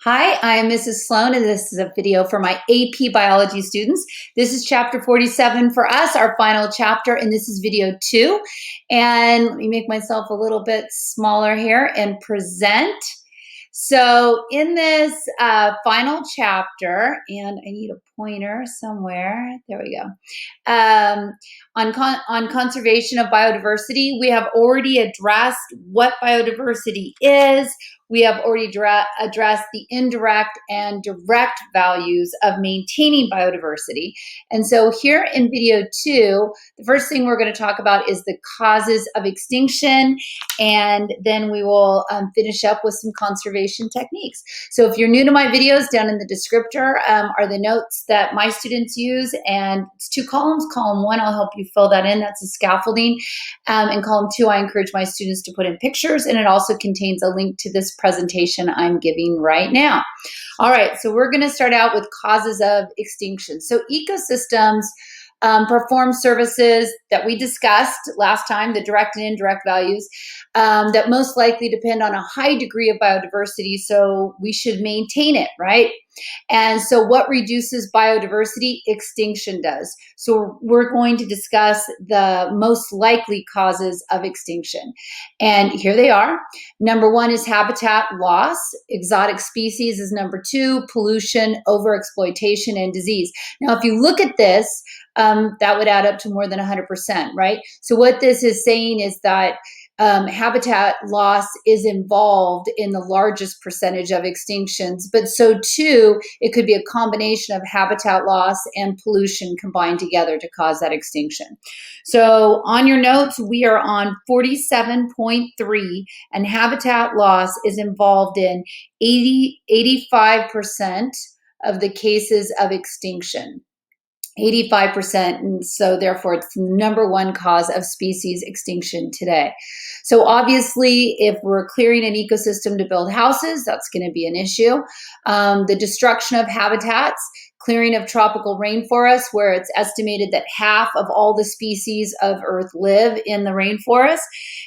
Hi, I'm Mrs. Sloan, and this is a video for my AP Biology students. This is chapter 47 for us, our final chapter, and this is video 2. And let me make myself a little bit smaller here and present. So in this final chapter, and I need a pointer somewhere. There we go. On conservation of biodiversity, we have already addressed what biodiversity is. We have already addressed the indirect and direct values of maintaining biodiversity. And so here in video 2, the first thing we're going to talk about is the causes of extinction, and then we will finish up with some conservation techniques. So if you're new to my videos, down in the descriptor are the notes that my students use, and it's 2 columns. Column 1, I'll help you fill that in. That's the scaffolding. And column 2, I encourage my students to put in pictures, and it also contains a link to this presentation I'm giving right now. All right, so we're going to start out with causes of extinction. So ecosystems perform services that we discussed last time, the direct and indirect values, that most likely depend on a high degree of biodiversity, so we should maintain it, right? And so what reduces biodiversity? Extinction does. So we're going to discuss the most likely causes of extinction. And here they are. Number 1 is habitat loss. Exotic species is number 2, pollution, overexploitation, and disease. Now, if you look at this, that would add up to more than 100%, right? So what this is saying is that habitat loss is involved in the largest percentage of extinctions, but so too, it could be a combination of habitat loss and pollution combined together to cause that extinction. So on your notes, we are on 47.3, and habitat loss is involved in 85% of the cases of extinction. 85%, and so therefore it's the number 1 cause of species extinction today. So obviously, if we're clearing an ecosystem to build houses, that's going to be an issue. The destruction of habitats, clearing of tropical rainforests, where it's estimated that half of all the species of Earth live in the rainforest,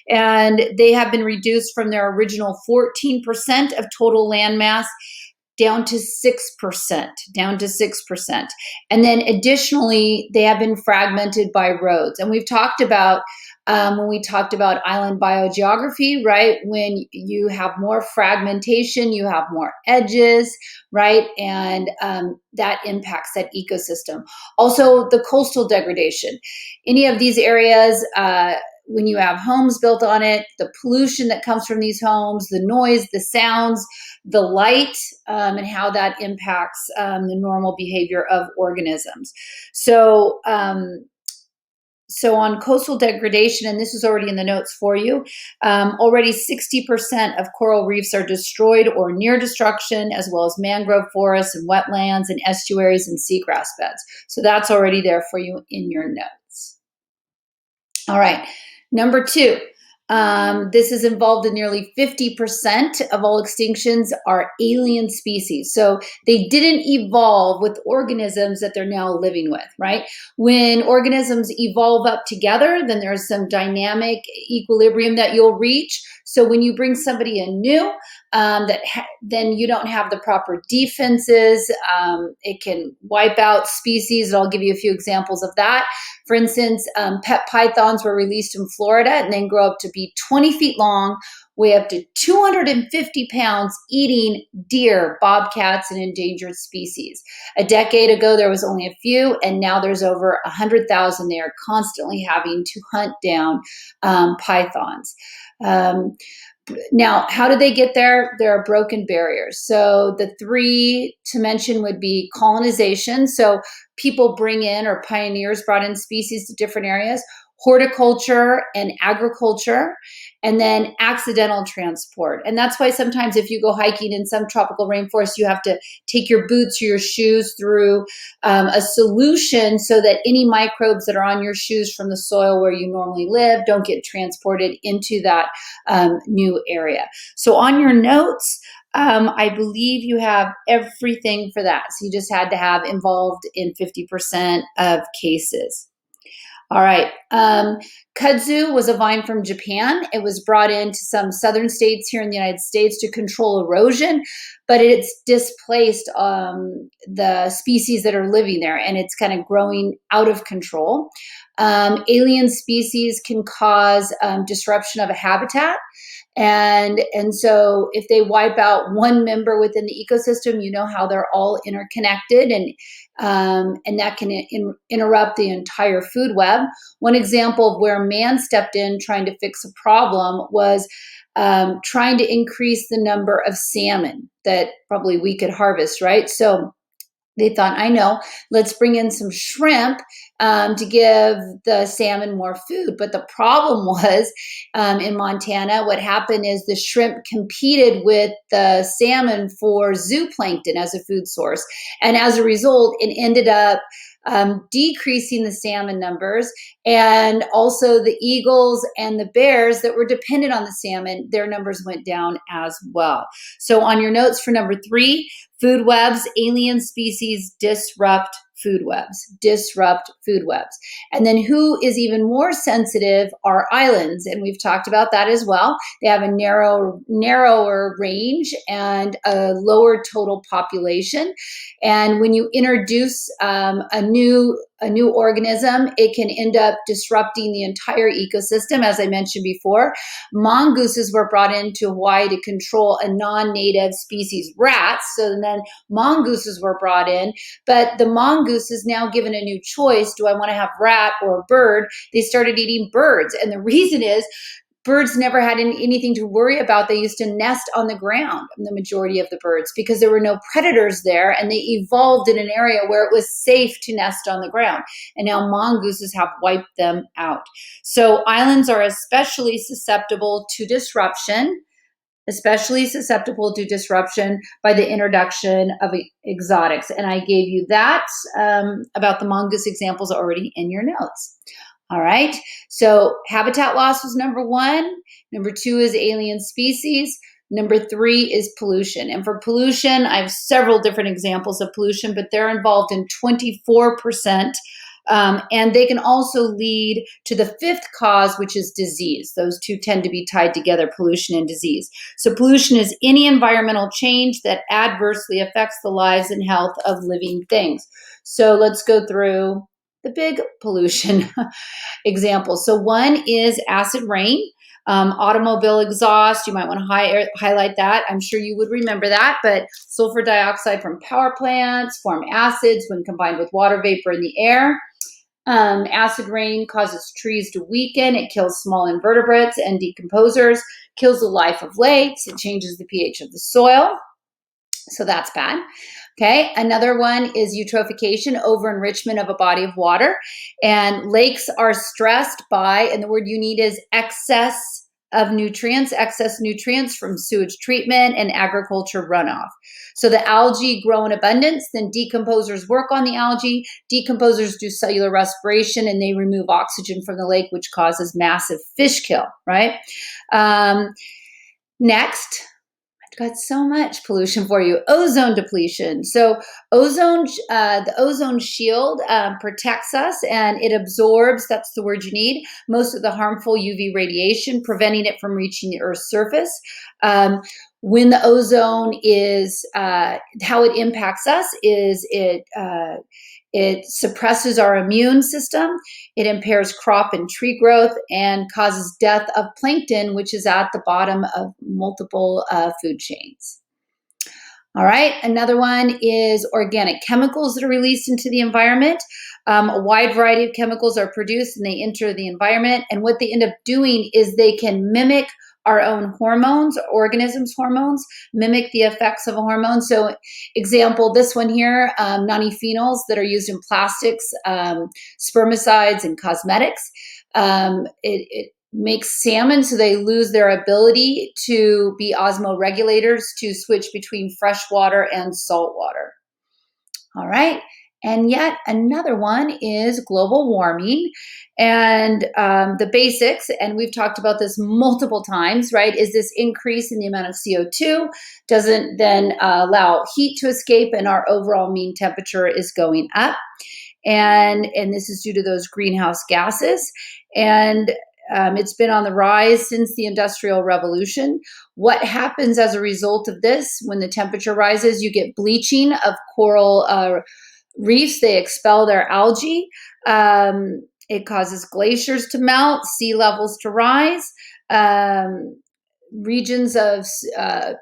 and they have been reduced from their original 14% of total landmass down to 6%, And then additionally, they have been fragmented by roads. And we've talked about, when we talked about island biogeography, right? When you have more fragmentation, you have more edges, right? And that impacts that ecosystem. Also, the coastal degradation. Any of these areas, when you have homes built on it, the pollution that comes from these homes, the noise, the sounds, the light, and how that impacts the normal behavior of organisms. So on coastal degradation, and this is already in the notes for you, already 60% of coral reefs are destroyed or near destruction, as well as mangrove forests and wetlands and estuaries and seagrass beds. So that's already there for you in your notes. All right. Number 2, this is involved in nearly 50% of all extinctions are alien species. So they didn't evolve with organisms that they're now living with, right? When organisms evolve up together, then there's some dynamic equilibrium that you'll reach. So when you bring somebody in new, then you don't have the proper defenses. It can wipe out species. And I'll give you a few examples of that. For instance, pet pythons were released in Florida and then grow up to be 20 feet long, weigh up to 250 pounds, eating deer, bobcats, and endangered species. A decade ago, there was only a few, and now there's over 100,000. They are constantly having to hunt down pythons. Now, how did they get there? There are broken barriers. So the 3 to mention would be colonization. So people bring in, or pioneers brought in species to different areas, horticulture and agriculture, and then accidental transport. And that's why sometimes if you go hiking in some tropical rainforest, you have to take your boots or your shoes through a solution so that any microbes that are on your shoes from the soil where you normally live don't get transported into that new area. So on your notes, I believe you have everything for that. So you just had to have involved in 50% of cases. All right. Kudzu was a vine from Japan. It was brought into some southern states here in the United States to control erosion, but it's displaced the species that are living there, and it's kind of growing out of control. Alien species can cause disruption of a habitat. And so if they wipe out one member within the ecosystem, you know how they're all interconnected, and that can interrupt the entire food web. One example of where man stepped in trying to fix a problem was trying to increase the number of salmon that probably we could harvest, right? So they thought, I know, let's bring in some shrimp to give the salmon more food. But the problem was in Montana, what happened is the shrimp competed with the salmon for zooplankton as a food source. And as a result, it ended up decreasing the salmon numbers, and also the eagles and the bears that were dependent on the salmon, their numbers went down as well. So on your notes for number 3, food webs, alien species disrupt food webs, disrupt food webs. And then who is even more sensitive are islands. And we've talked about that as well. They have a narrower range and a lower total population. And when you introduce a new organism, it can end up disrupting the entire ecosystem. As I mentioned before, mongooses were brought into Hawaii to control a non-native species, rats. So then mongooses were brought in, but the mongoose is now given a new choice. Do I want to have rat or bird? They started eating birds. And the reason is birds never had anything to worry about. They used to nest on the ground, the majority of the birds, because there were no predators there, and they evolved in an area where it was safe to nest on the ground. And now mongooses have wiped them out. So islands are especially susceptible to disruption by the introduction of exotics. And I gave you that about the mongoose examples already in your notes. All right, so habitat loss was number 1. Number 2 is alien species. Number 3 is pollution. And for pollution, I have several different examples of pollution, but they're involved in 24%. And they can also lead to the 5th cause, which is disease. Those two tend to be tied together, pollution and disease. So pollution is any environmental change that adversely affects the lives and health of living things. So let's go through the big pollution examples. So one is acid rain. Automobile exhaust, you might want to highlight that. I'm sure you would remember that, but sulfur dioxide from power plants form acids when combined with water vapor in the air. Acid rain causes trees to weaken. It kills small invertebrates and decomposers, kills the life of lakes. It changes the pH of the soil. So that's bad. Okay, another one is eutrophication, over-enrichment of a body of water. And lakes are stressed by, and the word you need is excess nutrients from sewage treatment and agriculture runoff. So the algae grow in abundance, then decomposers work on the algae. Decomposers do cellular respiration, and they remove oxygen from the lake, which causes massive fish kill, right? Next, got so much pollution for you. Ozone depletion. So the ozone shield protects us, and it absorbs, that's the word you need, most of the harmful UV radiation, preventing it from reaching the Earth's surface. When the ozone is, how it impacts us is it suppresses our immune system, it impairs crop and tree growth, and causes death of plankton, which is at the bottom of multiple food chains. All right, another one is organic chemicals that are released into the environment. A wide variety of chemicals are produced and they enter the environment, and what they end up doing is they can mimic our own hormones, organisms' hormones, mimic the effects of a hormone. So example, this one here, nonylphenols that are used in plastics, spermicides, and cosmetics. It makes salmon so they lose their ability to be osmoregulators to switch between fresh water and salt water. All right. And yet another one is global warming. And the basics, and we've talked about this multiple times, right, is this increase in the amount of CO2 doesn't then allow heat to escape, and our overall mean temperature is going up. and this is due to those greenhouse gases. And it's been on the rise since the Industrial Revolution. What happens as a result of this? When the temperature rises, you get bleaching of coral reefs. They expel their algae. It causes glaciers to melt, sea levels to rise. Regions of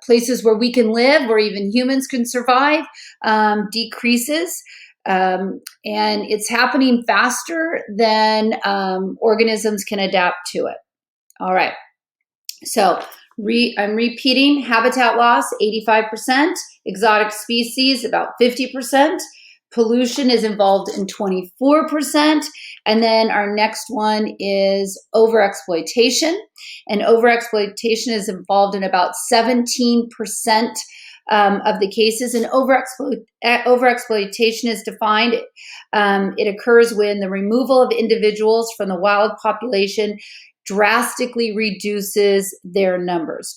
places where we can live, where even humans can survive, decreases. And it's happening faster than organisms can adapt to it. All right. So I'm repeating: habitat loss, 85%, exotic species, about 50%. Pollution is involved in 24%. And then our next one is overexploitation. And overexploitation is involved in about 17% of the cases. And overexploitation is defined. It occurs when the removal of individuals from the wild population drastically reduces their numbers,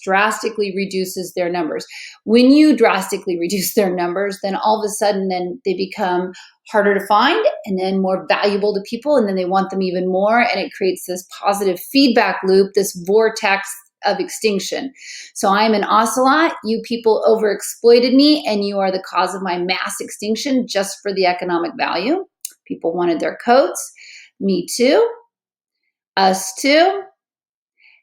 When you drastically reduce their numbers, then all of a sudden, then they become harder to find and then more valuable to people, and then they want them even more, and it creates this positive feedback loop, this vortex of extinction. So I'm an ocelot. You people overexploited me, and you are the cause of my mass extinction just for the economic value. People wanted their coats. Me too. Us too.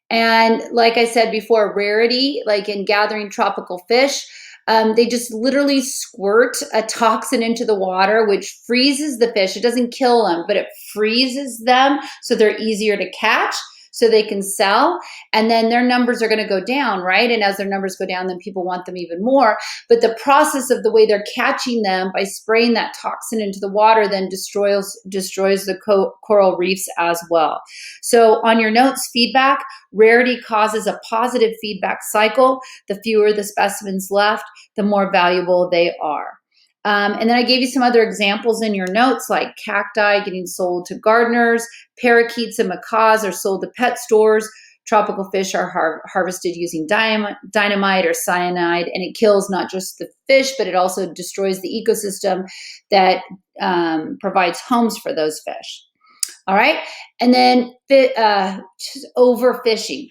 And like I said before, Rarity, like in gathering tropical fish, they just literally squirt a toxin into the water, which freezes the fish. It doesn't kill them, but it freezes them so they're easier to catch, so they can sell. And then their numbers are going to go down, right? And as their numbers go down, then people want them even more. But the process of the way they're catching them by spraying that toxin into the water then destroys the coral reefs as well. So on your notes, feedback: Rarity causes a positive feedback cycle. The fewer the specimens left, the more valuable they are. And then I gave you some other examples in your notes, like cacti getting sold to gardeners, parakeets and macaws are sold to pet stores, tropical fish are harvested using dynamite or cyanide, and it kills not just the fish, but it also destroys the ecosystem that provides homes for those fish. All right. And then overfishing.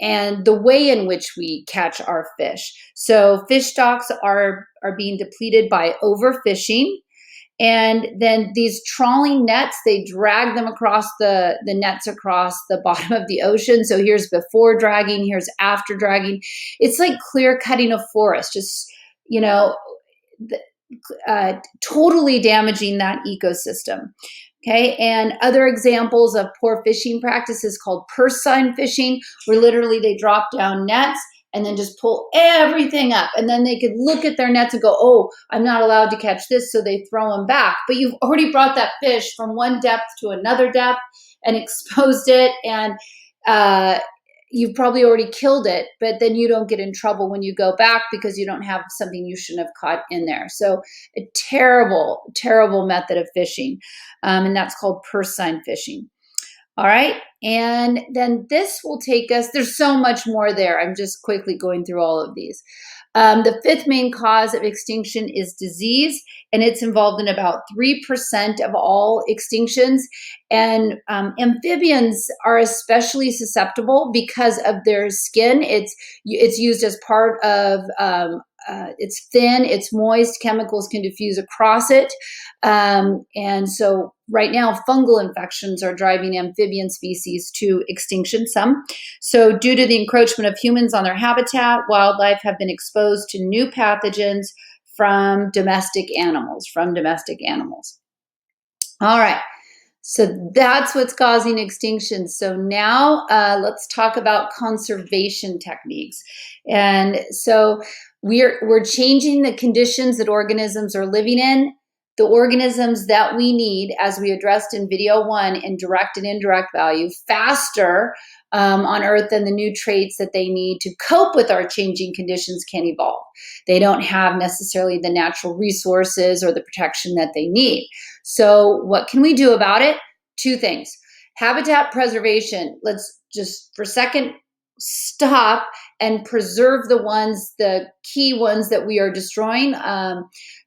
And the way in which we catch our fish. So fish stocks are being depleted by overfishing. And then these trawling nets, they drag them across the nets across the bottom of the ocean. So here's before dragging, here's after dragging. It's like clear cutting a forest, just, totally damaging that ecosystem. Okay, and other examples of poor fishing practices called purse seine fishing, where literally they drop down nets and then just pull everything up. And then they could look at their nets and go, oh, I'm not allowed to catch this, so they throw them back. But you've already brought that fish from one depth to another depth and exposed it, and you've probably already killed it, but then you don't get in trouble when you go back because you don't have something you shouldn't have caught in there. So a terrible, terrible method of fishing. And that's called purse seine fishing. All right. And then this will take us, there's so much more there. I'm just quickly going through all of these. The fifth main cause of extinction is disease, and it's involved in about 3% of all extinctions. And amphibians are especially susceptible because of their skin. It's used as part of it's thin, it's moist, chemicals can diffuse across it. And so right now, fungal infections are driving amphibian species to extinction, some. So due to the encroachment of humans on their habitat, wildlife have been exposed to new pathogens from domestic animals, All right. So that's what's causing extinction. So now let's talk about conservation techniques. And so we're changing the conditions that organisms are living in. The organisms that we need, as we addressed in video 1, in direct and indirect value, faster on Earth than the new traits that they need to cope with our changing conditions can evolve. They don't have necessarily the natural resources or the protection that they need. So what can we do about it? 2 things. Habitat preservation. Let's just for a second stop and preserve the key ones that we are destroying,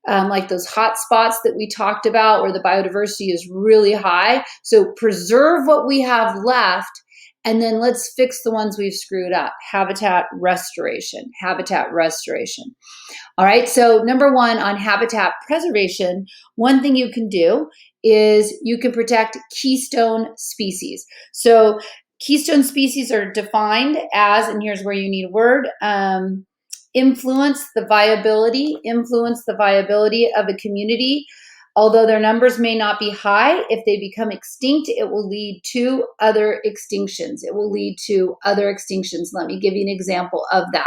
like those hot spots that we talked about where the biodiversity is really high. So preserve what we have left, and then let's fix the ones we've screwed up. Habitat restoration, habitat restoration. All right, so number one on habitat preservation, one thing you can do is you can protect keystone species. So keystone species are defined as, and here's where you need a word, influence the viability of a community. Although their numbers may not be high, if they become extinct, it will lead to other extinctions. Let me give you an example of that.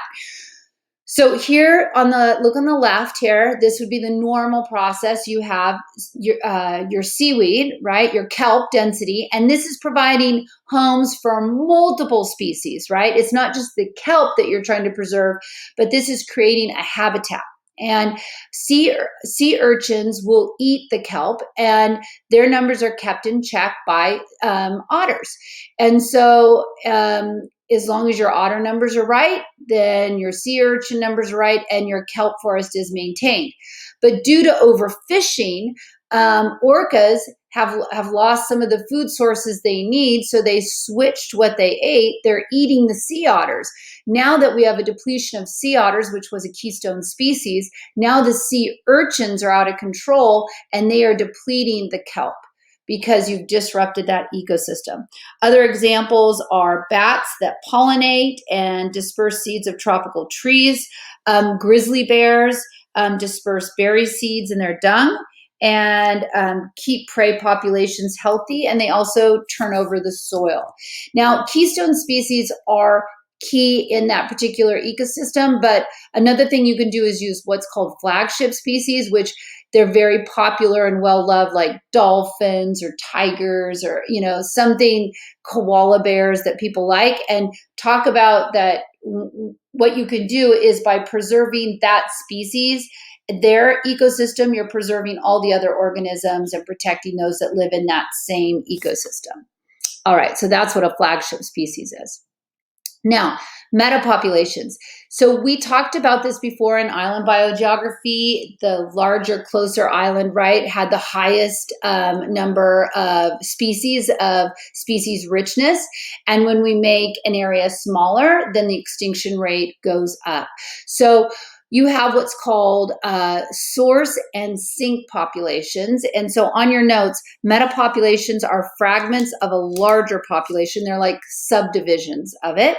So here look on the left here, this would be the normal process. You have your seaweed, right? Your kelp density, and this is providing homes for multiple species, right? It's not just the kelp that you're trying to preserve, but this is creating a habitat. And sea urchins will eat the kelp, and their numbers are kept in check by otters. And so as long as your otter numbers are right, then your sea urchin numbers are right, and your kelp forest is maintained. But due to overfishing, orcas have lost some of the food sources they need, so they switched what they ate. They're eating the sea otters. Now that we have a depletion of sea otters, which was a keystone species, now the sea urchins are out of control, and they are depleting the kelp because you've disrupted that ecosystem. Other examples are bats that pollinate and disperse seeds of tropical trees. Grizzly bears disperse berry seeds in their dung and keep prey populations healthy, and they also turn over the soil. Now, keystone species are key in that particular ecosystem, but another thing you can do is use what's called flagship species, which they're very popular and well-loved, like dolphins or tigers or, something, koala bears that people like, and talk about that. What you can do is by preserving that species, their ecosystem, you're preserving all the other organisms and protecting those that live in that same ecosystem. All right, so that's what a flagship species is. Now, metapopulations. So we talked about this before in island biogeography. The larger, closer island, right, had the highest number of species richness. And when we make an area smaller, then the extinction rate goes up. So you have what's called source and sink populations. And so on your notes, metapopulations are fragments of a larger population. They're like subdivisions of it.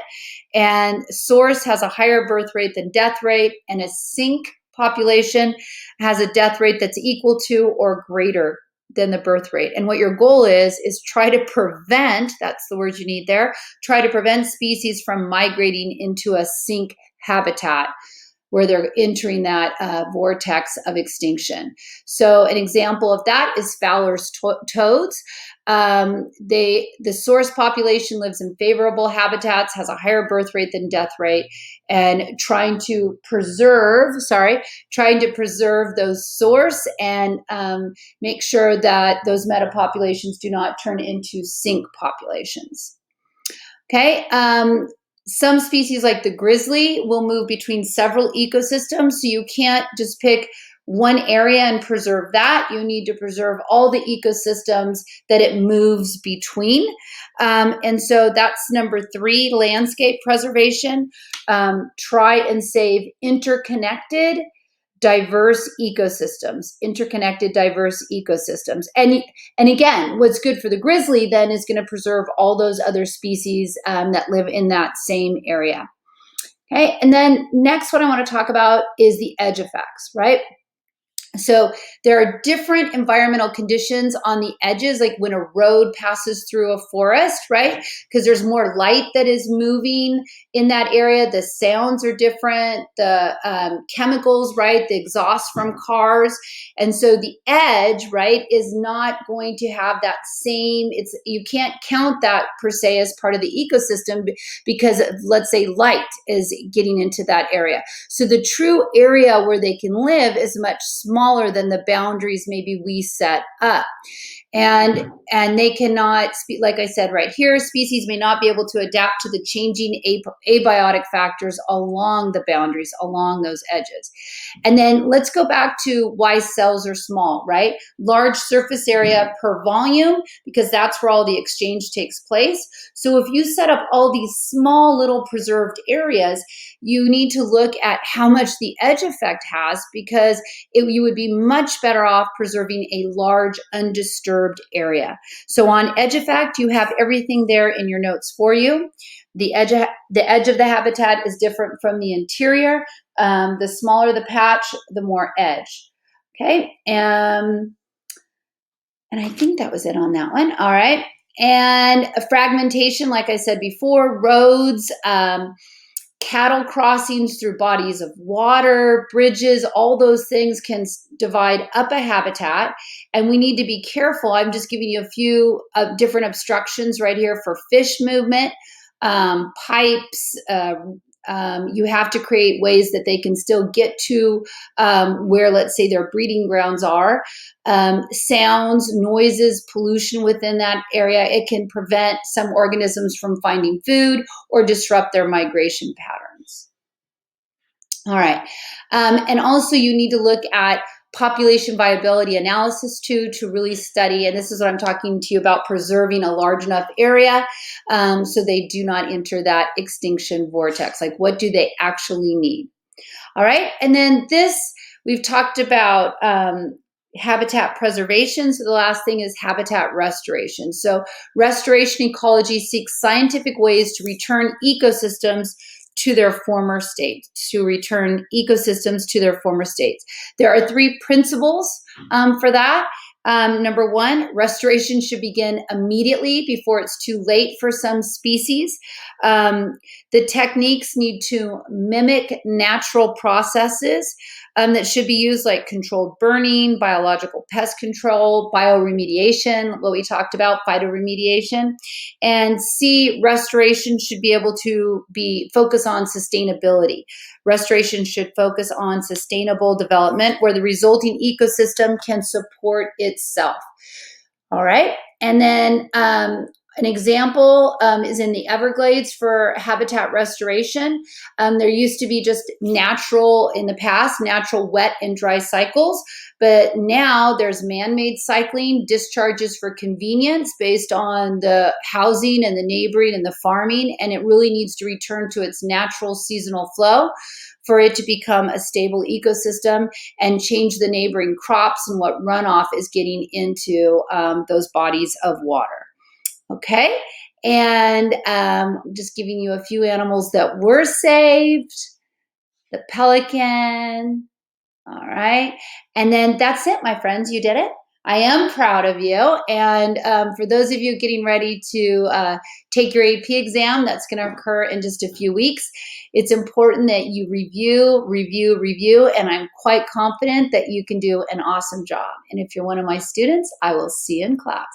And source has a higher birth rate than death rate, and a sink population has a death rate that's equal to or greater than the birth rate. And what your goal is try to prevent, that's the word you need there, try to prevent species from migrating into a sink habitat where they're entering that vortex of extinction. So an example of that is Fowler's toads. The source population lives in favorable habitats, has a higher birth rate than death rate, and trying to preserve those source and make sure that those metapopulations do not turn into sink populations. Okay. Some species like the grizzly will move between several ecosystems, so you can't just pick one area and preserve that. You need to preserve all the ecosystems that it moves between. And so that's number 3, landscape preservation. Try and save interconnected, diverse ecosystems. And again, what's good for the grizzly then is going to preserve all those other species that live in that same area. Okay, and then next what I want to talk about is the edge effects, right? So there are different environmental conditions on the edges, like when a road passes through a forest, right? Because there's more light that is moving in that area. The sounds are different, the chemicals, right? The exhaust from cars. And so the edge, right, is not going to have that same, you can't count that per se as part of the ecosystem because let's say light is getting into that area. So the true area where they can live is much smaller smaller than the boundaries maybe we set up. And they cannot, like I said right here, species may not be able to adapt to the changing abiotic factors along the boundaries, along those edges. And then let's go back to why cells are small, right? Large surface area per volume, because that's where all the exchange takes place. So if you set up all these small little preserved areas, you need to look at how much the edge effect has, because you would be much better off preserving a large undisturbed area. So on edge effect, you have everything there in your notes for you. The edge of the habitat is different from the interior. The smaller the patch, the more edge. Okay, and I think that was it on that one. All right, and fragmentation, like I said before, roads, cattle crossings through bodies of water, bridges, all those things can divide up a habitat. And we need to be careful. I'm just giving you a few different obstructions right here for fish movement, pipes. You have to create ways that they can still get to where, let's say, their breeding grounds are. Sounds, noises, pollution within that area, it can prevent some organisms from finding food or disrupt their migration patterns. All right. And also you need to look at population viability analysis too, to really study, and this is what I'm talking to you about, preserving a large enough area so they do not enter that extinction vortex. Like, what do they actually need? All right. And then this, we've talked about habitat preservation. So the last thing is habitat restoration. So restoration ecology seeks scientific ways to return ecosystems to their former state, to return ecosystems to their former states. There are three principles for that. Number one, restoration should begin immediately before it's too late for some species. The techniques need to mimic natural processes that should be used, like controlled burning, biological pest control, bioremediation, what we talked about, phytoremediation. And C, restoration should be able to focus on sustainability. Restoration should focus on sustainable development where the resulting ecosystem can support itself. All right. And then an example is in the Everglades for habitat restoration. There used to be just natural, in the past, natural wet and dry cycles, but now there's man-made cycling, discharges for convenience based on the housing and the neighboring and the farming, and it really needs to return to its natural seasonal flow for it to become a stable ecosystem and change the neighboring crops and what runoff is getting into those bodies of water. Okay, and just giving you a few animals that were saved. The pelican. All right, and then that's it, my friends. You did it. I am proud of you. And for those of you getting ready to take your AP exam, that's going to occur in just a few weeks. It's important that you review, and I'm quite confident that you can do an awesome job. And if you're one of my students, I will see you in class.